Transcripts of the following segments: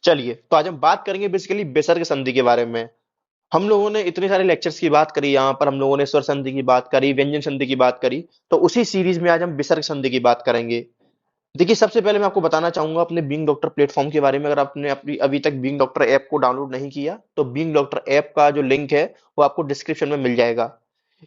चलिए, तो आज हम बात करेंगे बेसिकली विसर्ग संधि के बारे में। हम लोगों ने इतने सारे लेक्चर्स की बात करी, यहाँ पर हम लोगों ने स्वर संधि की बात करी, व्यंजन संधि की बात करी, तो उसी सीरीज में आज हम विसर्ग संधि की बात करेंगे। देखिए, सबसे पहले मैं आपको बताना चाहूंगा अपने बीइंग डॉक्टर प्लेटफॉर्म के बारे में। अगर आपने अपनी अभी तक बीइंग डॉक्टर ऐप को डाउनलोड नहीं किया, तो बीइंग डॉक्टर ऐप का जो लिंक है वो आपको डिस्क्रिप्शन में मिल जाएगा।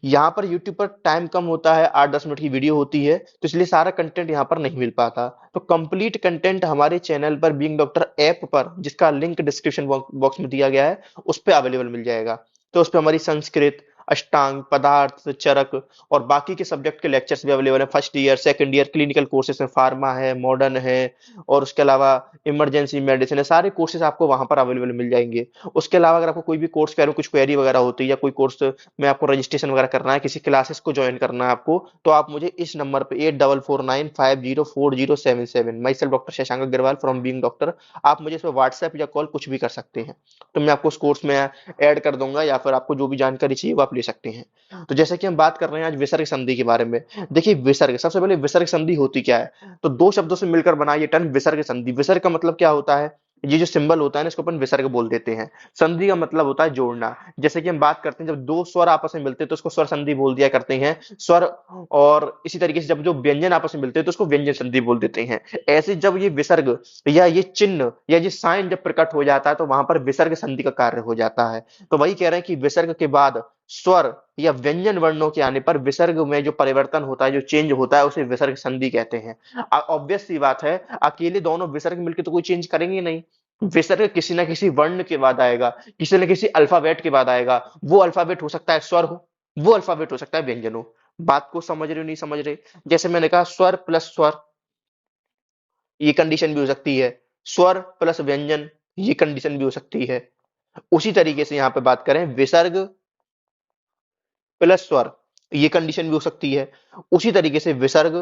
यहाँ पर यूट्यूब पर टाइम कम होता है, 8-10 मिनट की वीडियो होती है, तो इसलिए सारा कंटेंट यहाँ पर नहीं मिल पाता। तो कंप्लीट कंटेंट हमारे चैनल पर बीइंग डॉक्टर ऐप पर, जिसका लिंक डिस्क्रिप्शन बॉक्स में दिया गया है, उस पर अवेलेबल मिल जाएगा। तो उस पर हमारी संस्कृत, अष्टांग, पदार्थ, चरक और बाकी के सब्जेक्ट के लेक्चर्स भी अवेलेबल है। First year, second year, clinical courses में फार्मा है, मॉडर्न है, और उसके अलावा इमरजेंसी मेडिसिन है। सारे कोर्सेज आपको वहां पर अवेलेबल मिल जाएंगे। उसके अलावा अगर आपको कोई भी कोर्स कह रहे हो, कुछ क्वेरी वगैरह होती है, या कोई कोर्स में आपको रजिस्ट्रेशन वगैरह करना है, किसी क्लासेस को ज्वाइन करना है आपको, तो आप मुझे इस नंबर पे 8449504077, myself doctor Shashank Agrawal from being doctor, आप मुझे इस पर व्हाट्सएप या कॉल कुछ भी कर सकते हैं। तो मैं आपको उस कोर्स में ऐड कर दूंगा, या फिर आपको जो भी जानकारी चाहिए वो आप ले सकते हैं। तो जैसे कि हम बात कर रहे हैं आज विसर्ग संधि के बारे में। देखिए, विसर्ग, सबसे पहले विसर्ग संधि होती क्या है? तो दो शब्दों से मिलकर बना ये टर्म विसर्ग संधि। विसर्ग का मतलब क्या होता है? ये जो सिंबल होता है ना, इसको अपन विसर्ग बोल देते हैं। संधि का मतलब होता है जोड़ना। जैसे कि हम बात करते हैं, जब दो स्वर आपस में मिलते हैं तो उसको स्वर संधि बोल दिया करते हैं। स्वर, और इसी तरीके से जब जो व्यंजन आपस में मिलते हैं तो उसको व्यंजन संधि बोल देते हैं। ऐसे जब ये विसर्ग या ये चिन्ह या ये साइन जब प्रकट हो जाता है, तो वहां पर विसर्ग संधि का कार्य हो जाता है। तो वही कह रहे हैं कि विसर्ग के बाद स्वर या व्यंजन वर्णों के आने पर विसर्ग में जो परिवर्तन होता है, जो चेंज होता है, उसे विसर्ग संधि कहते हैं। ऑब्वियस सी बात है, अकेले दोनों विसर्ग मिलकर तो कोई चेंज करेंगे नहीं। विसर्ग किसी ना किसी वर्ण के बाद आएगा, किसी न किसी अल्फाबेट के बाद आएगा। वो अल्फाबेट हो सकता है स्वर हो, वो अल्फाबेट हो सकता है व्यंजन हो। बात को समझ रहे हो नहीं समझ रहे? जैसे मैंने कहा स्वर प्लस स्वर, ये कंडीशन भी हो सकती है। स्वर प्लस व्यंजन, ये कंडीशन भी हो सकती है। उसी तरीके से यहाँ पे बात करें, विसर्ग प्लस स्वर, ये कंडीशन भी हो सकती है। उसी तरीके से विसर्ग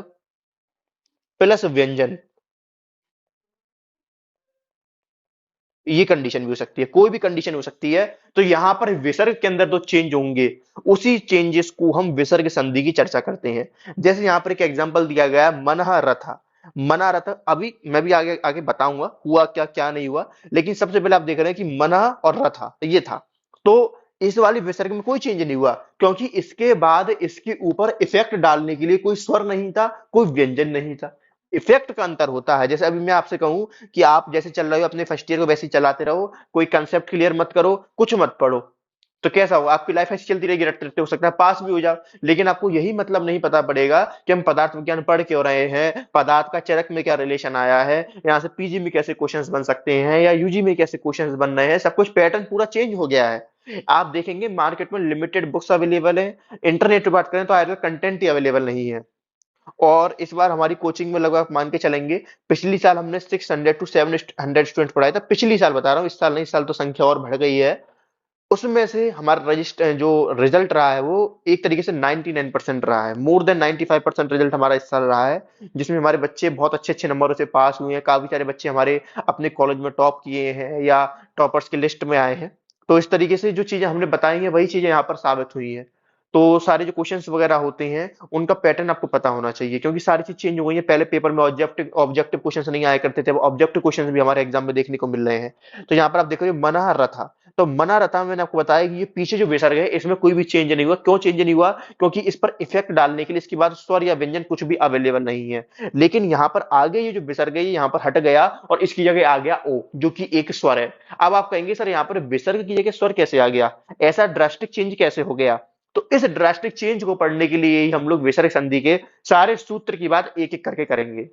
प्लस व्यंजन, ये कंडीशन भी हो सकती है। कोई भी कंडीशन हो सकती है। तो यहां पर विसर्ग के अंदर जो चेंज होंगे, उसी चेंजेस को हम विसर्ग संधि की चर्चा करते हैं। जैसे यहां पर एक एग्जांपल दिया गया है, मनः रथ। मना रथ, अभी मैं भी आगे आगे बताऊंगा हुआ क्या क्या नहीं हुआ। लेकिन सबसे पहले आप देख रहे हैं कि मना और रथा ये था। तो इस वाली विसर्ग में कोई चेंज नहीं हुआ, क्योंकि इसके बाद इसके ऊपर इफेक्ट डालने के लिए कोई स्वर नहीं था, कोई व्यंजन नहीं था। इफेक्ट का अंतर होता है। जैसे अभी मैं आपसे कहूं कि आप जैसे चल रहे हो अपने फर्स्ट ईयर को वैसे ही चलाते रहो, कोई कंसेप्ट क्लियर मत करो, कुछ मत पढ़ो, तो कैसा होगा? आपकी लाइफ ऐसी चलती रहेगी, रटते रटते हो सकता है पास भी हो जाओ। लेकिन आपको यही मतलब नहीं पता पड़ेगा कि हम पदार्थ विज्ञान पढ़ क्यों रहे हैं, पदार्थ का चरक में क्या रिलेशन आया है, यहाँ से पीजी में कैसे क्वेश्चंस बन सकते हैं, या यूजी में कैसे क्वेश्चंस बन रहे हैं। सब कुछ पैटर्न पूरा चेंज हो गया है। आप देखेंगे मार्केट में लिमिटेड बुक्स अवेलेबल है। इंटरनेट पे बात करें तो आजकल कंटेंट ही अवेलेबल नहीं है। और इस बार हमारी कोचिंग में लगभग मान के चलेंगे, पिछली साल हमने 600 to 700 स्टूडेंट पढ़ाए थे। पिछली साल बता रहा हूँ, इस साल नहीं, इस साल तो संख्या और बढ़ गई है। उसमें से हमारा रजिस्टर जो रिजल्ट रहा है वो एक तरीके से 99% रहा है। मोर देन 95% रिजल्ट हमारा इस साल रहा है, जिसमें हमारे बच्चे बहुत अच्छे अच्छे नंबरों से पास हुए हैं। काफी सारे बच्चे हमारे अपने कॉलेज में टॉप किए हैं, या टॉपर्स की लिस्ट में आए हैं। तो इस तरीके से जो चीजें हमने बताई हैं, वही चीजें यहाँ पर साबित हुई हैं। तो सारे जो क्वेश्चंस वगैरह होते हैं, उनका पैटर्न आपको पता होना चाहिए, क्योंकि सारी चीज चेंज हो गई है। पहले पेपर में ऑब्जेक्टिव ऑब्जेक्टिव क्वेश्चंस नहीं आया करते थे, अब ऑब्जेक्टिव क्वेश्चंस भी हमारे एग्जाम में देखने को मिल रहे हैं। तो यहाँ पर आप देखो, ये मना रथा, तो मना रथा मैंने आपको बताया कि ये पीछे जो विसर्ग है इसमें कोई भी चेंज नहीं हुआ। क्यों चेंज नहीं हुआ? क्योंकि इस पर इफेक्ट डालने के लिए इसके बाद स्वर या व्यंजन कुछ भी अवेलेबल नहीं है। लेकिन यहाँ पर आगे ये जो विसर्ग है, ये यहाँ पर हट गया और इसकी जगह आ गया ओ, जो कि एक स्वर है। अब आप कहेंगे सर यहाँ पर विसर्ग की जगह स्वर कैसे आ गया, ऐसा ड्रास्टिक चेंज कैसे हो गया? तो इस ड्रास्टिक चेंज को पढ़ने के लिए ही हम लोग विसर्ग संधि के सारे सूत्र की बात एक एक करके करेंगे।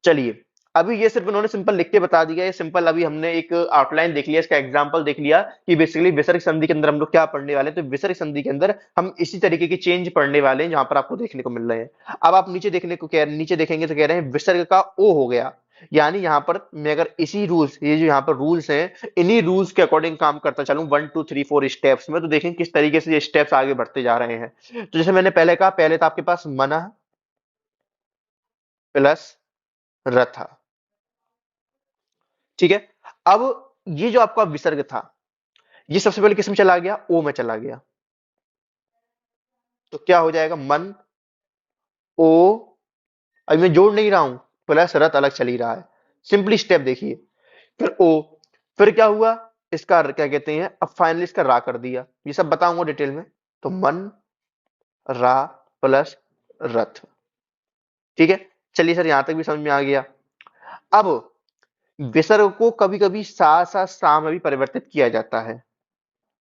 चलिए, अभी ये सिर्फ उन्होंने सिंपल लिख के बता दिया। ये सिंपल अभी हमने एक आउटलाइन देख लिया, इसका एग्जांपल देख लिया कि बेसिकली विसर्ग संधि के अंदर हम लोग क्या पढ़ने वाले हैं। तो विसर्ग संधि के अंदर हम इसी तरीके की चेंज पढ़ने वाले हैं, जहां पर आपको देखने को मिल रहे हैं। अब आप नीचे देखेंगे तो कह रहे हैं विसर्ग का ओ हो गया। यानी यहाँ पर मैं अगर इसी रूल्स, ये जो यहाँ पर रूल्स हैं, इन्हीं रूल्स के अकॉर्डिंग काम करता चलूं 1 2 3 4 स्टेप्स में, तो देखें किस तरीके से ये स्टेप्स आगे बढ़ते जा रहे हैं। तो जैसे मैंने पहले कहा, पहले तो आपके पास मना प्लस रथा, ठीक है। अब ये जो आपका विसर्ग था, ये सबसे पहले किस में चला गया? ओ में चला गया। तो क्या हो जाएगा? मन, ओ, अभी मैं जोड़ नहीं रहा हूं, प्लस रथ अलग चल ही रहा है। सिंपली स्टेप देखिए, फिर ओ, फिर क्या हुआ, इसका क्या कहते हैं, अब फाइनली इसका रा कर दिया, ये सब बताऊंगा डिटेल में। तो मन, रा प्लस रथ। ठीक है, चलिए सर यहां तक भी समझ में आ गया। अब विसर्ग को कभी कभी सा सा सा में भी परिवर्तित किया जाता है,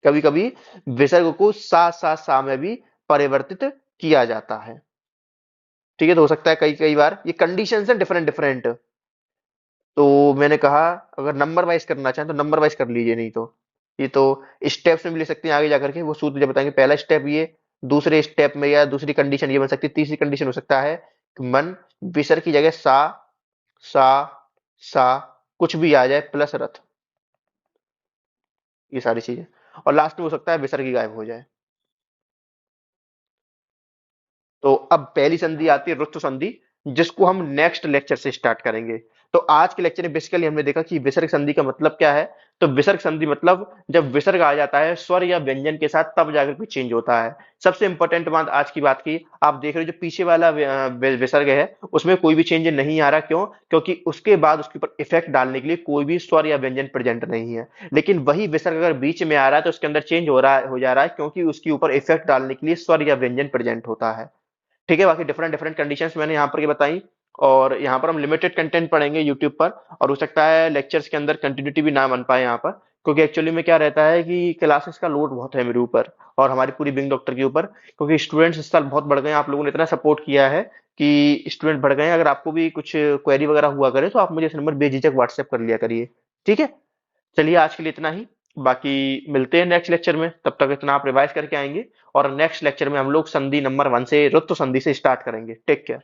कभी कभी विसर्ग को सा सा सा में भी परिवर्तित किया जाता है। ठीक है, तो हो सकता है कई कई बार ये कंडीशन है डिफरेंट डिफरेंट। तो मैंने कहा अगर नंबर वाइज करना चाहें तो नंबर वाइज कर लीजिए, नहीं तो ये तो स्टेप्स में भी ले सकते हैं आगे जाकर के, वो सूत्र जब बताएंगे। पहला स्टेप ये, दूसरे स्टेप में या दूसरी कंडीशन ये बन सकती है, तीसरी कंडीशन हो सकता है कि मन विसर्ग की जगह सा सा कुछ भी आ जाए प्लस रथ, ये सारी चीजें। और लास्ट में हो सकता है विसर्ग ही गायब हो जाए। तो अब पहली संधि आती है रुत्व संधि, जिसको हम नेक्स्ट लेक्चर से स्टार्ट करेंगे। तो आज के लेक्चर में बेसिकली हमने देखा कि विसर्ग संधि का मतलब क्या है। तो विसर्ग संधि मतलब जब विसर्ग आ जाता है स्वर या व्यंजन के साथ तब जाकर के चेंज होता है। सबसे इंपॉर्टेंट बात आज की बात की, आप देख रहे हो जो पीछे वाला विसर्ग है उसमें कोई भी चेंज नहीं आ रहा, क्यों? क्योंकि उसके बाद उसके ऊपर इफेक्ट डालने के लिए कोई भी स्वर या व्यंजन प्रेजेंट नहीं है। लेकिन वही विसर्ग अगर बीच में आ रहा है तो उसके अंदर चेंज हो जा रहा है, क्योंकि उसके ऊपर इफेक्ट डालने के लिए स्वर या व्यंजन प्रेजेंट होता है। ठीक है, बाकी डिफरेंट डिफरेंट कंडीशंस मैंने यहाँ पर ये बताई। और यहाँ पर हम लिमिटेड कंटेंट पढ़ेंगे यूट्यूब पर, और हो सकता है लेक्चर्स के अंदर कंटिन्यूटी भी ना बन पाए यहाँ पर, क्योंकि एक्चुअली में क्या रहता है कि क्लासेस का लोड बहुत है मेरे ऊपर और हमारी पूरी बिंग डॉक्टर के ऊपर, क्योंकि स्टूडेंट्स इस साल बहुत बढ़ गए हैं। आप लोगों ने इतना सपोर्ट किया है कि स्टूडेंट बढ़ गए हैं। अगर आपको भी कुछ क्वेरी वगैरह हुआ करे तो आप मुझे इस नंबर बेझिझक व्हाट्सएप कर लिया करिए। ठीक है, चलिए आज के लिए इतना ही, बाकी मिलते हैं नेक्स्ट लेक्चर में। तब तक इतना आप रिवाइज करके आएंगे, और नेक्स्ट लेक्चर में हम लोग संधि नंबर 1 से रुत्व संधि से स्टार्ट करेंगे। Take care.